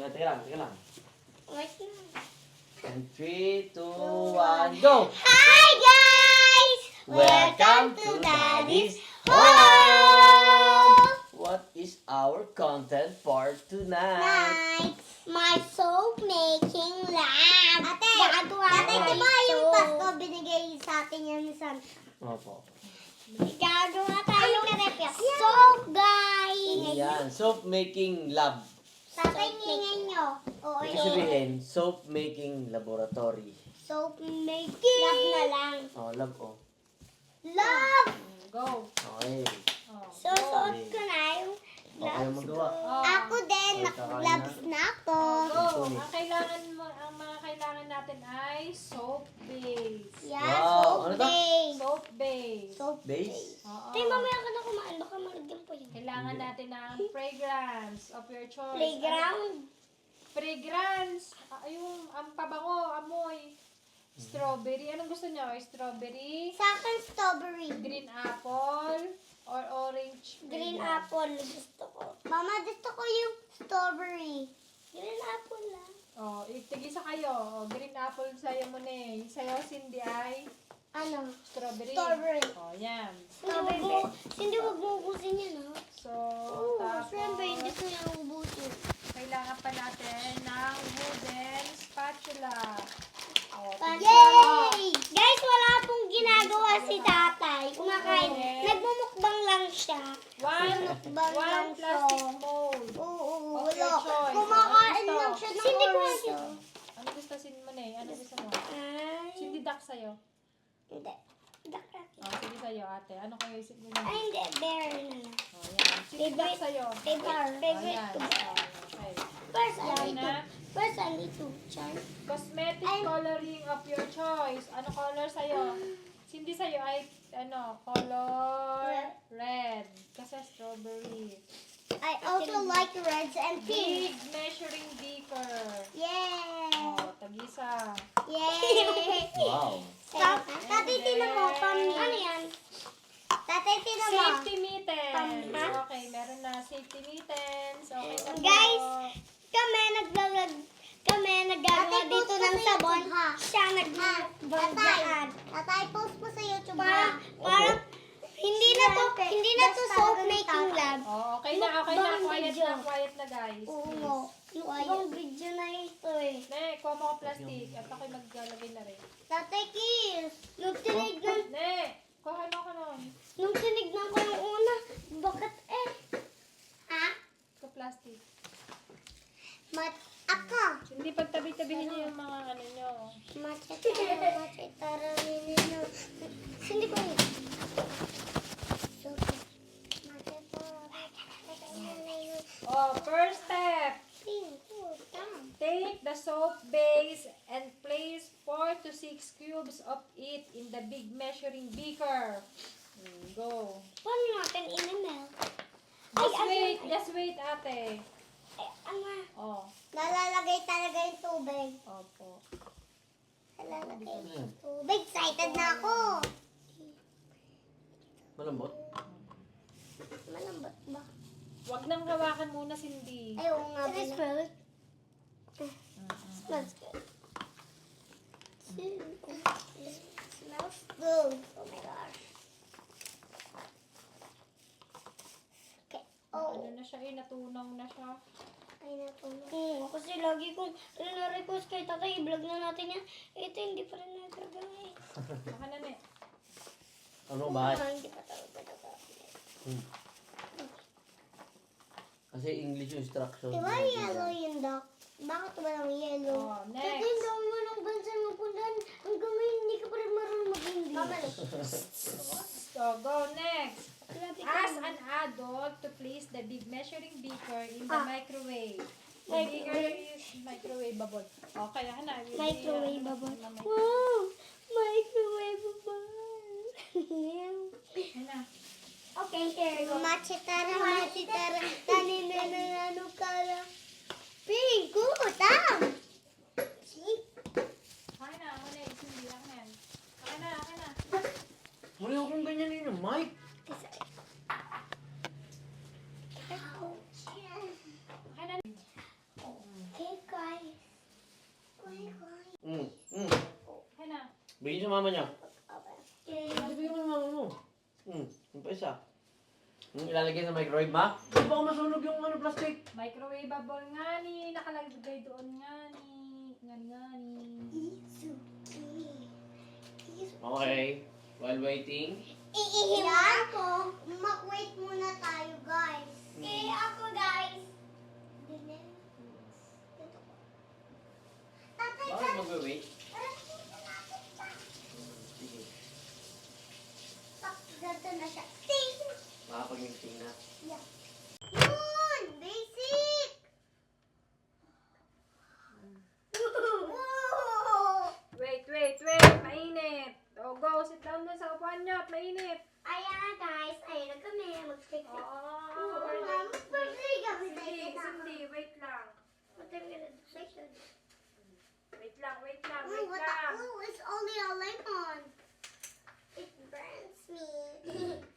Teka lang. Wait na. And 3, 2, 1, go! Hi guys! Welcome to Daddy's Home! What is our content for tonight? My soap making lab. Ate, di ba yung pasto binigay sa atin yan ni San? Opo. Gagawa tayo ng soap, guys! Yan, soap making lab. Tatay, ngingin nyo. Oo, Ibig sabihin, soap making laboratory. soap making. Lab na lang. Oh, lab oh. Love! Go. Okay. So, suot ko na yung Okay gloves magawa. ko. Ako din, Okay, naka-gloves na ako. Go. Ang kailangan natin ay soap base. Yeah, Wow, soap ano to? base. Soap base. Soap Base? Oo. Tay, mamaya ka na kumain. Baka malagyan pa yun. Kailangan natin ng fragrance of your choice. Playground. Fragrance. Yung ang pabango, amoy. Strawberry. Anong gusto nyo? Strawberry, Sa akin, strawberry. green apple, or orange Green fragrance? apple gusto ko. Mama, gusto ko yung strawberry. Green apple lang. Oh, itigisa kayo. Oh, green apple sa'yo mo na eh. Sa'yo, Cindy, ay Ano? strawberry. Strawberry. Oh, yan. Hindi wag mo ubusin yan, ha? So, Siyempre, hindi tapos, ko yung ubusin. kailangan pa natin ng wooden spatula. Oh, Yay! Guys, wala pong ginagawa si tatay. Kumakain. Okay. Nagmumukbang lang siya. One lang plastic siya. mold. Oo, Of your wala. choice. Kumakain Ano gusto? lang siya ng orange. Ano gusto mo na eh? Ano gusto mo? Ay, Cindy duck sa'yo. hindi. Dakaki. Oh, sige sa'yo, ate. Ano kayo isip mo Ay, na? hindi. Bear na lang. Oh, yan. Cindy duck Favorite. sa'yo. Favorite Oh, yan. ko. Oh, okay. First, I Yan need to. na. First, I need to charm. Cosmetic Ay. coloring of your choice. Ano color sa'yo? Cindy sa'yo ay, color red. Kasi strawberry. I also like reds and pink. Big measuring beaker. Yay! Oh, tagisa. Yay! Wow. Tatay, tinan mo. Ano yan? Tatay, tinan mo. Safety mittens. Ha? Okay, meron na safety mittens. Okay na po. Guys, kami naggagawa dito ng sabon. Siya nagbabaan. Tatay, post mo sa YouTube. Parang hindi na to soap making lab. Oh, okay na. Mukbang Quiet video. na guys. Oo. Yung video na ito eh. Ne, kuha mo ko plastic. At ako'y maglalagay na rin. Tatay, kiss. Nung tinignan, Ne, kuha mo ko nun. nung tinignan ko yung una, bakit eh? Ha? Ito plastic. Ako. Hindi pagtabi-tabihin niyo yung mga ano nyo. Machetara ninyo. Hindi ko yun. Oh, first step. Take the soap base and place 4 to 6 cubes of it in the big measuring beaker. Go. Paano natin in-email? Just wait, ate. Oh, Nalalagay talaga yung tubig. opo. Nalalagay yung tubig. Excited na ako. Malambot? Malambot ba? Wag nang hawakan muna, Cindy. Ayaw nga ba na. Smells good. Smells good. Oh my gosh. Okay. Ano na siya natunaw na siya. Ay, natulog. Kasi lagi kong na-request kay tatay, i-vlog na natin yan. Ito, hindi pa rin nagagawin. Baka na, ne. Ano ba? Hindi pa talaga nagagawin. Kasi English yung instruction. Diba yellow yung duck? Bakit walang yellow? Oh, Tatay, next. hindi mo nang bansa mapuntahan. Hanggang ngayon, hindi ka pa rin marunong mag-English. So, go next. Grabe ka Ask naman. an adult to place the big measuring beaker in the microwave. The Microwave. beaker is microwavable. Okay, na. Microwavable. Wow! Microwavable. Ano? Okay, here you go. Machitara. Taninanano kala. Pingo, tam! Kaya na, ako na. Hindi lang yan. Okay na. Muli akong ganyan yun, Mike. Okay na. Bigyan sa mama niya. Okay. Bigyan mo sa mama mo. Yung pa isa. Yung ilalagay sa microwave, ma? Di ba masunog yung plastic? Microwavable nga ni. Nakalagay doon nga ni. Ngani. Okay. While waiting. Iihim ako. Wait muna tayo, guys. Ako, guys. Tatay, Bakit mag-wait? Sige. ganito na siya. Ting! Makapag-mixing na. Yeah. Yun! Basic! Wait. Mainit. O, go. Sit down dun sa upuan nyo. Mainit. Ayan, guys. Ayun na kami. Mag-take it. Oo. Birthday kami. Cindy, wait lang. What are we gonna do? Section. Wait lang. Ooh, what the? Ooh, it's only a lemon. It burns me.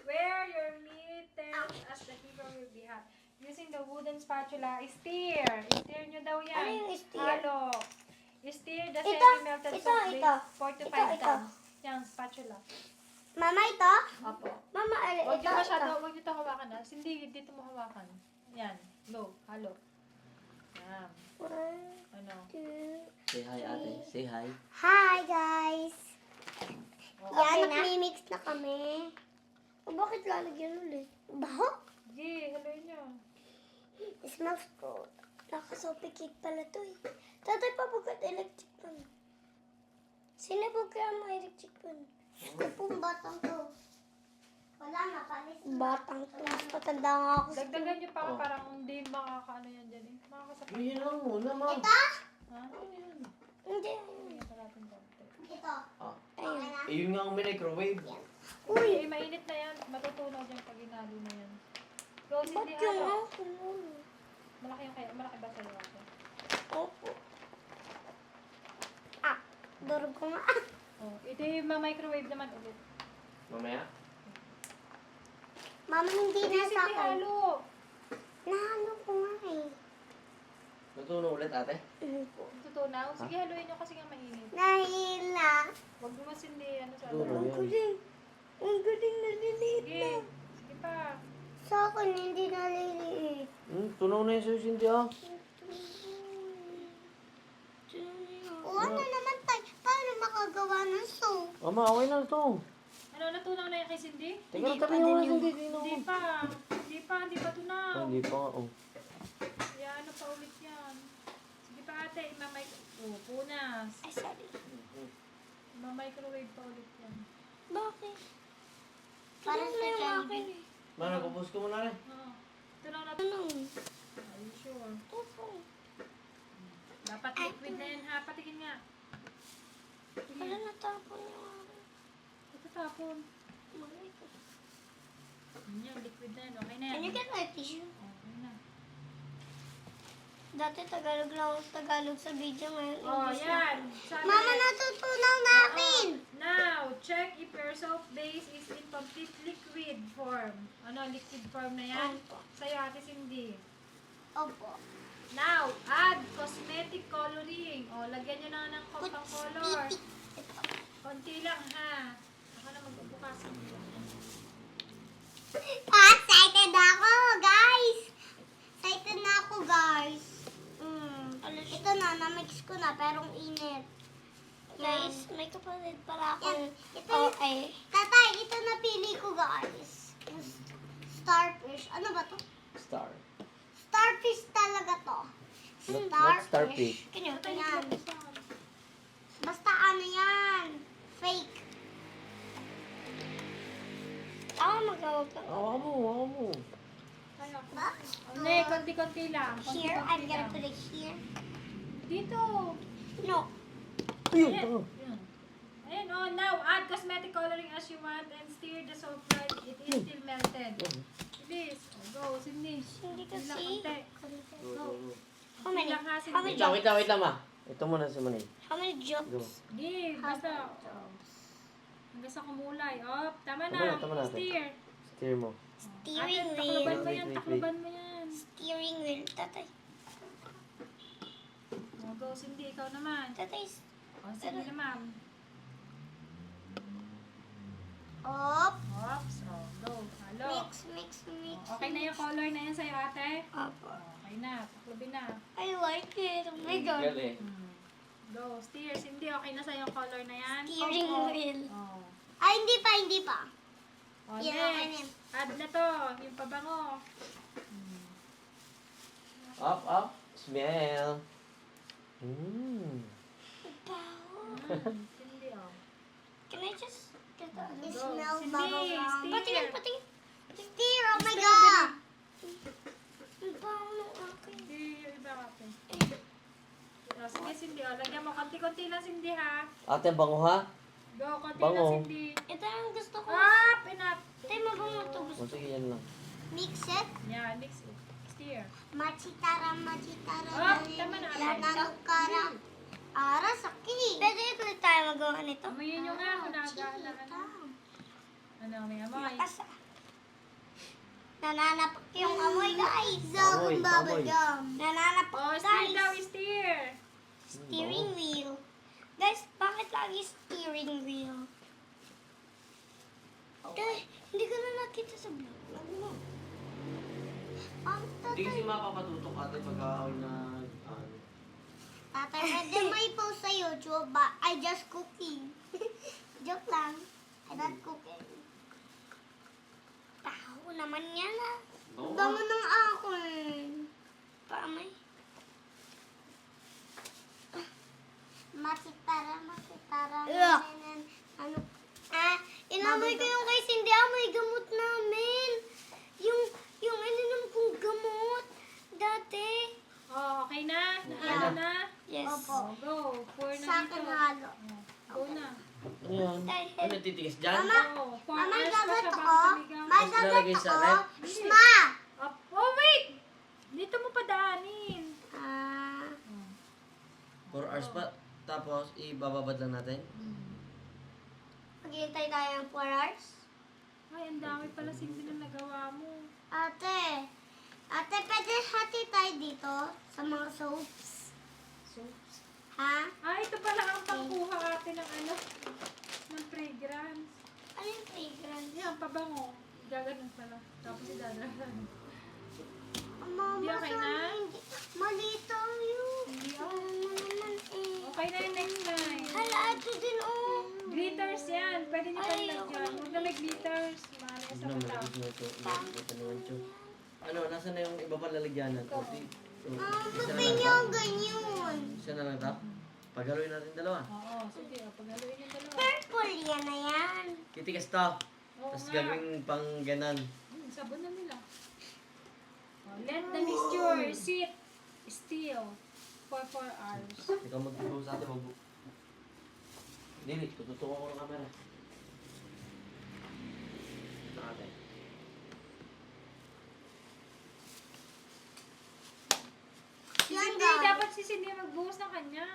Wear your mittens as the heater will be hot. Using the wooden spatula, stir. Stir nyo daw yan. Ano yung stir? Halo. Stir the Ito, semi-melted ito, soft ito. base 4 to 5 Ito. times. Yan, spatula. Mama, ito? Opo. Mama, Huwag ito, nyo masyado, ito. huwag nyo ito hawakan na. Hindi, dito mo hawakan. Yan. Low. Halo. Yan. One, Ano? two. Say hi, ate. Say hi. Hi, guys. Okay Yan, nag-mix na kami. O, bakit lalagyan ulit? Baho? Sige, haloy nyo. It smells good. Nakasopi cake pala to eh. Tatay, pabugat electric pan. Sino po kaya mo electric pan? Ito pong batang to. Wala na, palis na. Batang to. Mas patanda nga ako. Dagdagan nyo pa Oh. parang hindi makakaano yan dyan eh. Makakasapit. Bigyan lang muna, ma'am. Ito? Ha? Hindi. Bigyan pa natin konti. Ito. Ah. Ayun. Eh, yun nga ang microwave. Uy, mainit na yan. Matutunaw dyan pag inalo na yan. Go, Ba't Cindy, yung halo. ako muna? Malaki yung kaya. Malaki ba sa'yo ate? Opo. Ah, durog ko nga. Oh, ito yung microwave naman ulit. Mamaya? Mama, hindi na Cindy, sa akin. halo. Nahalo ko nga eh. Natuno ulit, ate? Tutunaw? Sige, haluin nyo kasi nga mainit. Nahila. Huwag mo Cindy, ano sa Tutunaw. Ang galing. Ang galing naliliit Sige, na. sige pa. Sa akin, hindi naliliit. Tunaw na yung sa'yo, Cindy, ah. O ano naman tayo? Paano makagawa ng soap? Mama, okay na ito. Ano, natunaw na yan kay Cindy? Teka lang, tabi mo nga, Cindy. Hindi pa. Hindi pa tunaw. Hindi pa nga, oh. Kaya ano pa ulit yan. Sige pa ate, punas. Ay, sorry. Microwave pa ulit yan. Bakit? Parang sa Jollibee. Ma, nagpupus ko muna rin. Oo. Tunaw na. Ano? Are you sure? Opo. Dapat liquid na yan ha. Patikin nga. Wala natapon yung akin. Ito tapon. Yan, liquid na yan. Okay na yan. Can you get my tissue? Okay na. Dati Tagalog lang ako Tagalog sa video ngayon. Oh, English yan. na. Sabi Mama, niya, natutunaw namin. now, check if your soap base is in complete liquid form. Ano, liquid form na yan? Opo. Sa'yo, Ate Cindy. Opo. Now, add cosmetic coloring. O, lagyan nyo na ng pang color. Konti lang, ha? Ako na magbubukas. Excited ako, guys. Excited na ako, guys. Ito na, na-mix ko na, pero ang init. Guys, may kapatid para ako. Ito, tatay, ito napili ko, guys. Yung starfish. Ano ba to? Star. Starfish talaga to. Not starfish. Yan. Basta ano yan. Fake. Ako magawag to. Hawa mo. Hindi, konti-konti lang. Here, I'm gonna put it here. Dito. No. Ayun, Ayan. oh. Ayan, oh, now add cosmetic coloring as you want and stir the soap right. It is still melted. Bilis. Oh, go, Cindy. Hindi Bilang kasi. konti. Go. How many? Bilang ha, How many Cindy. Wait lang, ma. Ito muna si Manay. How many Go. jokes? Sige, basta. Hanggang sa kumulay. Oh, tama Tama na. na, ate. Stir. Steer mo. Steering Ate, wheel. takluban mo yan, Wait. takluban mo yan. Steering wheel. Tatay. Oh, go, Cindy, ikaw naman. Tatay. Oh, sige na, ma'am. Op. Oops. Oh, go. Halo. Mix. Okay na yung color na yan sa'yo, ate? Opo. Okay na. Paklubin na. I like it. Oh my God. Galing. Go. Steer. Cindy, okay na sa'yo yung color na yan? Steering Opo. wheel. Oh. Ay, hindi pa. Oh, Yan, okay na. next. Add na to. Yung pabango. Up. Smell. Cindy, oh. Can I just get that? It Go. smells Cindy, bubble steer. Patingin. Steer, oh my God. Ang bango ng akin. Hindi, yung iba ate. Oh, sige, Cindy. Oh, lagyan mo. Konti-konti lang, Cindy, ha? Ate, bango ha? Go, konti Bango. lang, Cindy. Ito yung gusto ko. Up and up. Ito yung mabango to. O sige, yan lang. Mix it. Yeah, mix it. Steer. Machitara. Oh, tama na, ate. Nanukara. Ara, sakit. Pwede ito tayo magawa nito. Amoyin nyo nga kung nagaan na ano. Ano, may amoy. Asa? Nananapak yung amoy, guys. Amoy, amoy. Nananapak, Oh, steer guys. daw, steer. Steering wheel. Guys, bakit lagi steering wheel? Eh, hindi ko na nakita sa vlog. Ang Hindi kasi tatay. mapapatutok ate pag-aaway na ano. Tatay, pwede may post sa YouTube ba? I just cooking. Joke lang. I not cooking. Tao naman yan ah. Oo. Bango ng akin. Paamay. Matitara. Ano? Inamoy ko yung kay Cindy. Amoy gamot namin. Yung ininom kong gamot. Dati. Oh, okay na? Naano na? Yes. Oh, go. Pour na Sa akin dito. halo. Go na. Ano yan? Ano titigas dyan? Mama, Oh, 4 Mama, hours pa dagat siya ako. bago tumigaw. May Tapos dagat lalagay sa ako. rep? Sma! Up. Oh, wait! Dito mo pa daanin. Ah, 4 hours pa. Tapos, ibababad lang natin. maghihintay tayo ng 4 hours. Ay, ang dami pala Cindy na nagawa mo. Ate, pwede hati tayo dito sa mga soaps. So, Ha? ito pala ang pangkuha ate ng ano, ng fragrance. Ano yung fragrance? Yan, pabango. Gaganon pala. Tapos idadaan. Mama, Hindi okay na? Malito yun. Hindi, Ano naman eh. Okay na yung next time. Hala, ito din oh. Glitters yan. Pwede niyo pang Ay, lagyan. Huwag na may glitters. Mahal yan sa Ano, mata. malagis na ito. Ito naman ito. Ano, nasa na yung iba pang lalagyanan? Ba't niyo ganyan? Isa na lang ito? Paghaluin natin dalawa. Oo, sige. Paghaluin yung dalawa. Purple yan na yan. Titigas to. Oo Tapos nga. gagawin pang ganan. Sabon na nila. Oh, let the mixture sit still for 4 hours. Ikaw mag-ibig sa atin, Dili, tututukan ko ng camera. Ito natin. Si Yan, Cindy, guys. dapat si Cindy magbuhos ng kanya.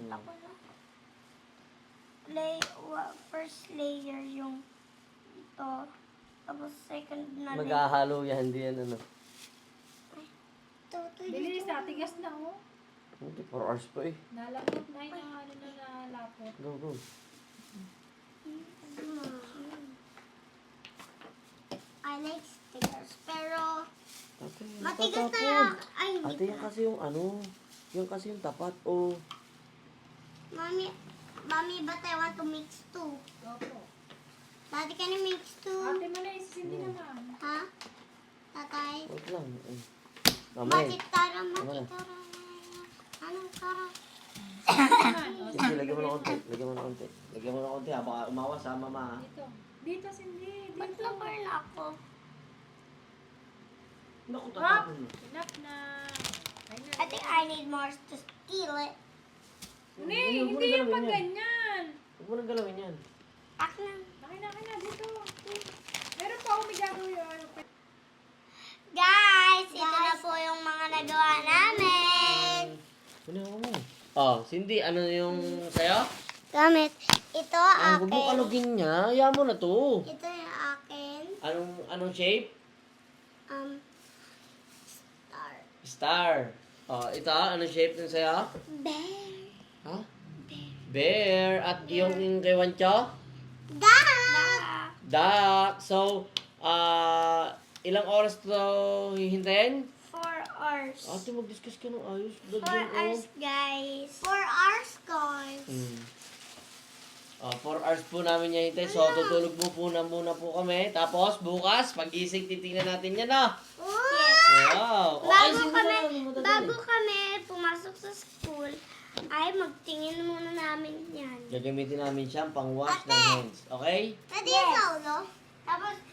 Ako na. First layer yung ito. Tapos second na layer. Maghahalo yan, hindi yan ano. Bilis, tigas na oh. Hindi, 4 hours pa eh. Nalapot na yun ang ano na nalapot. Go. I like stickers. Pero, Ate, matigas na tatapon. lang. Ay, Ate, hindi yan pa. kasi yung ano. Yan kasi yung tapat, oh. Mami, but I want to mix too. Opo. Daddy, can you mix too? Ate mo na, si Cindy naman. Ha? Tatay? Wait lang. Mamay. Matitara. Anong tara? Sige, lagyan mo na konti. Lagyan mo na konti ha. Baka umawas ha, mama ha. Dito. Dito, Cindy. Ba't Dito. na-burn ako? Naku, Hop! tatapon mo. Enough na. Ay na. I think I need more to steal it. Hindi, Huwag mo hindi na yung galawin pag yan. ganyan. Huwag mo na galawin yan. Pak na. Akin na, dito. Meron pa ako may gagawin. Guys, ito na po yung mga nagawa namin. Ano mo? Oh, Cindy, ano yung sayo? Gamit. Ito Ang akin. bubukalugin niya. Ayaw mo na to. Ito yung akin. Anong shape? Star. Star. Oh, ito, anong shape ng sayo? Bear. Ha? Bear. At yung kay Wancho? Duck. So, ilang oras to hihintayin? 4 hours. Ate, mag-discuss ka ng ayos. 4 hours, guys. 4 hours, guys. 4 hours po namin niya hintay. So, tutulog muna po kami. Tapos, bukas, pag-gising, titingnan natin yan, ah. Yes. Wow. Bago kami pumasok sa school, ay magtingin muna namin yan. Gagamitin namin siyang pang-wash ng hands. Okay? Pwede yung saulo?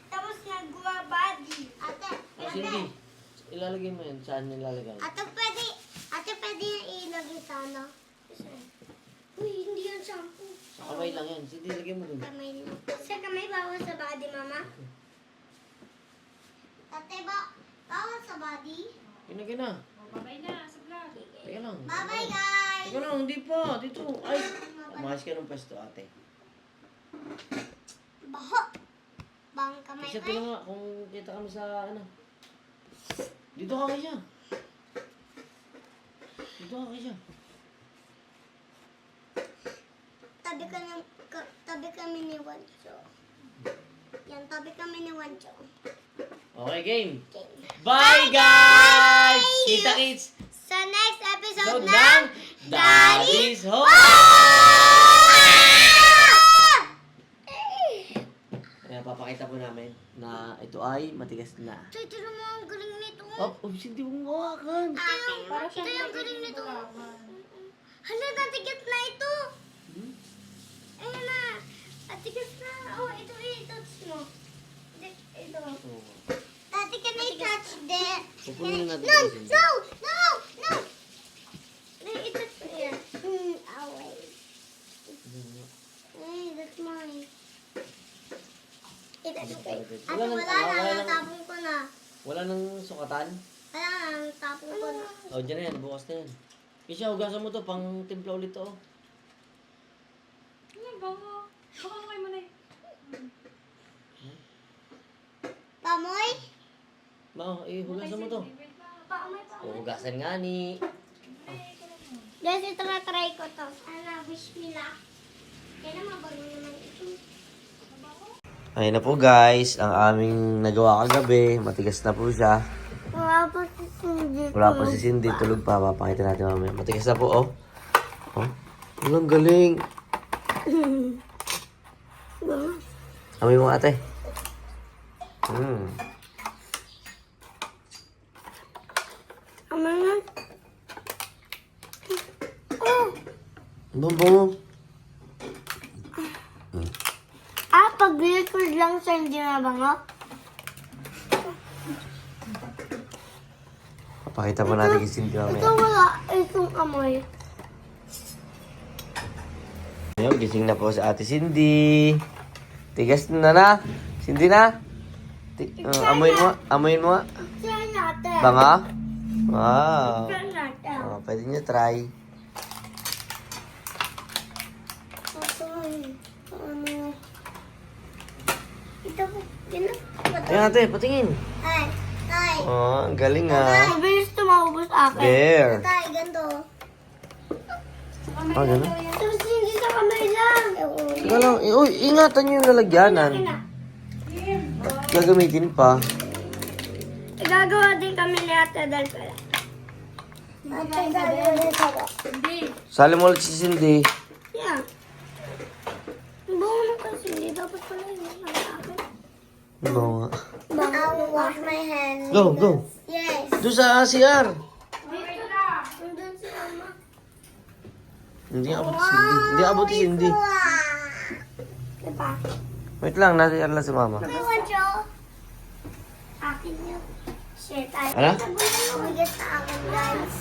Tapos nagawa body. Ate, Cindy, ilalagay mo yan. Saan nilalagay? Ate, pwede yung ilagay sa ano? Uy, hindi yan shampoo. Sa kamay lang yan. Cindy, ilagay mo dun. Kamay lang. Sa kamay, bawal sa body, mama? Ate, bawal sa body? Kinagay na. Babay na sa vlog. Teka lang. Bye-bye, guys! Teka lang, hindi pa. Dito. Ay, umayos ka ng pwesto, ate. Baho! Bang kamay Isa tingnan nga kung kita kami sa ano. Dito ka kaya. Tabi kami ni Wancho. Yan, tabi kami ni Wancho. Okay, game. Okay. Bye, guys! Kita kids! Sa next So, episode ng ng Daddy's Home! Kaya papakita po namin na ito ay matigas na. Tito mo, ang galing nito. Oh, hindi mo ngawakan. Ito yung galing nito. Hala, natigas na ito. Ayun na. Natigas na. Oh, ito i-touch mo. Ito. Tati, can I touch that? Pupunin natin No! ito. No! No! No! I-touch mo yan. Away. Ay, that's mine. I-touch ko. Ate, wala na. Natapon ko na. Wala nang sukatan? Wala na. Natapon ko na. Oh, dyan na yan. Bukas na yan. Kisha, hugasan mo to. Pang timpla ulit to. Ano ba mo? Baka mo na eh. Pamoy? Ma, hugasan mo to. Pamoy. O, hugasan nga ni. Guys, ito na try ko to. Ana, wish me luck. Kaya mabago naman ito. Ayun na po guys, ang aming nagawa kagabi. Matigas na po siya. Wala pa si Cindy. Wala pa si Cindy, tulog pa. Papakita natin mamaya. Matigas na po, oh. Oh, walang galing. Amoy mo ate. Ama nga. Oh! Bango. Pag liquid lang siya, hindi na bango? Papakita po natin kay Cindy mamaya. Ito wala. Itong amoy. Ayun, gising na po si ate Cindy. Tigas na na. Cindy na. Amoyin mo nga. Try natin. Banga? Wow. Try natin. Oh, pwede nyo try. Ano? Ito po. Ayun ate, patingin. Tay. Oh, ang galing ah. Mabilis ito maubos akin. There. Tay, ganito. Ah, gano'n? Tapos hindi sa kamay lang. Teka lang. Uy, ingatan nyo yung lalagyanan. Gagamitin pa. Gagawa din kami ni Ate Adal pala. Ate gagawa din ako. Sali mo ulit si Cindy. Yeah. Buo na kasi hindi dapat pala yun sa akin. Ano nga? I will wash my hands. Go, go. Yes. Doon sa CR. Nandun si Mama. Hindi abot si Cindy. Hindi abot si Cindy. Diba? Wait lang, nasa lang si mama. May wancho. Akin yun. Share tayo. Ano? Umigas sa akin, guys.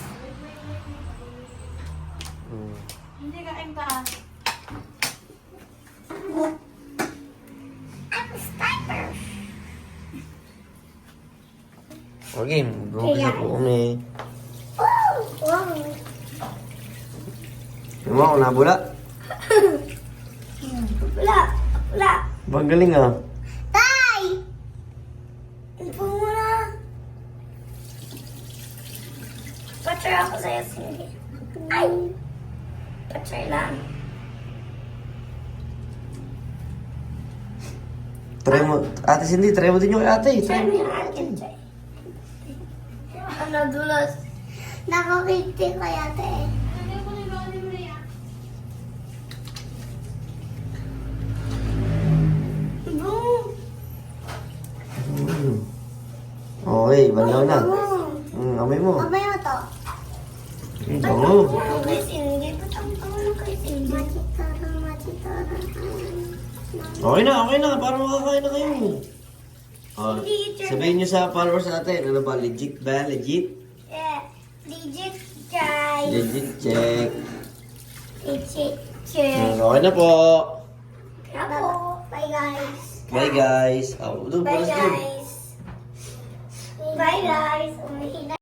Hindi ka ang taas. I'm a sniper. Okay, gumawa po kami. Wow. Diba ako nabula? Wala. Wala. Bang galing ah. Tay! Ipo mo na. Patry ako sa'yo, Cindy. Ay! Patry lang. Try mo. Ate Cindy, try mo din yung kay ate. Try mo. Ano, dulos? Nakakiti ko yate. Okay, banlaw na. Amoy mo. Abay mo to. Bango. Guys, hindi pa tang pangulo guys. Machitara. Okay na. Para makakain na kayo. Sabihin nyo sa followers natin, ano ba, legit ba? Legit? Yeah. Legit, guys. Legit check. Legit, check. Okay na po. Bye, guys. Bye guys. Bye, guys. Bye, guys. Umihina